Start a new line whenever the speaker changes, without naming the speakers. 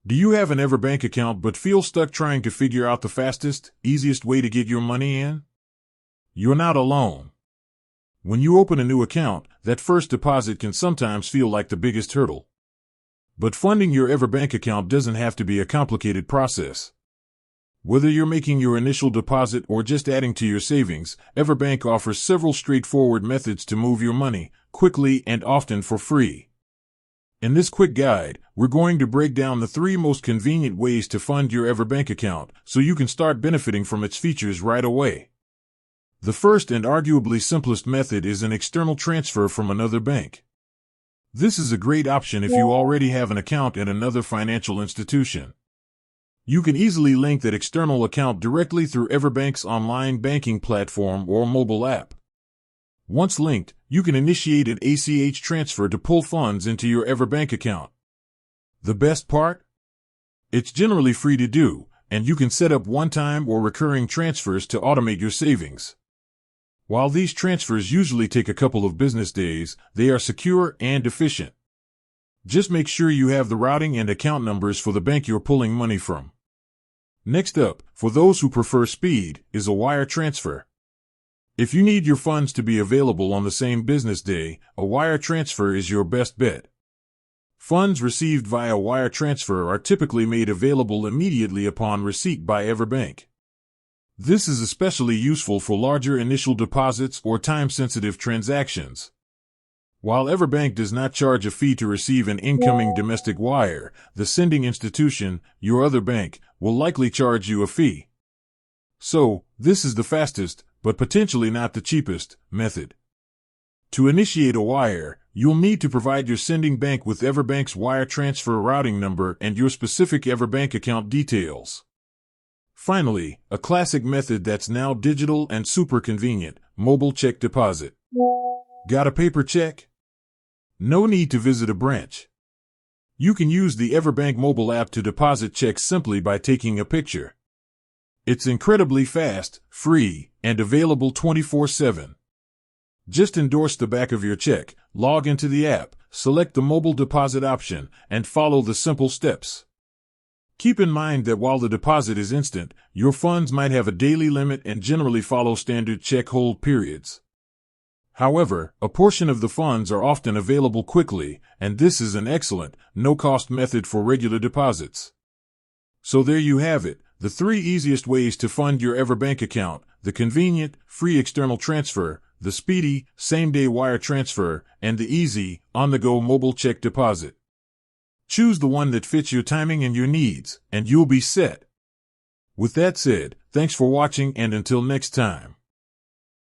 Do you have an EverBank account but feel stuck trying to figure out the fastest, easiest way to get your money in? You're not alone. When you open a new account, that first deposit can sometimes feel like the biggest hurdle. But funding your EverBank account doesn't have to be a complicated process. Whether you're making your initial deposit or just adding to your savings, EverBank offers several straightforward methods to move your money, quickly and often for free. In this quick guide, we're going to break down the 3 most convenient ways to fund your EverBank account so you can start benefiting from its features right away. The first and arguably simplest method is an external transfer from another bank. This is a great option if you already have an account at another financial institution. You can easily link that external account directly through EverBank's online banking platform or mobile app. Once linked, you can initiate an ACH transfer to pull funds into your EverBank account. The best part? It's generally free to do, and you can set up one-time or recurring transfers to automate your savings. While these transfers usually take a couple of business days, they are secure and efficient. Just make sure you have the routing and account numbers for the bank you're pulling money from. Next up, for those who prefer speed, is a wire transfer. If you need your funds to be available on the same business day, a wire transfer is your best bet. Funds received via wire transfer are typically made available immediately upon receipt by EverBank. This is especially useful for larger initial deposits or time-sensitive transactions. While EverBank does not charge a fee to receive an incoming domestic wire, the sending institution, your other bank, will likely charge you a fee. So, this is the fastest, but potentially not the cheapest, method. To initiate a wire, you'll need to provide your sending bank with EverBank's wire transfer routing number and your specific EverBank account details. Finally, a classic method that's now digital and super convenient, mobile check deposit. Got a paper check? No need to visit a branch. You can use the EverBank mobile app to deposit checks simply by taking a picture. It's incredibly fast, free, and available 24/7. Just endorse the back of your check, log into the app, select the mobile deposit option, and follow the simple steps. Keep in mind that while the deposit is instant, your funds might have a daily limit and generally follow standard check hold periods. However, a portion of the funds are often available quickly, and this is an excellent, no-cost method for regular deposits. So there you have it, the 3 easiest ways to fund your EverBank account: the convenient, free external transfer, the speedy, same-day wire transfer, and the easy, on-the-go mobile check deposit. Choose the one that fits your timing and your needs, and you'll be set. With that said, thanks for watching, and until next time.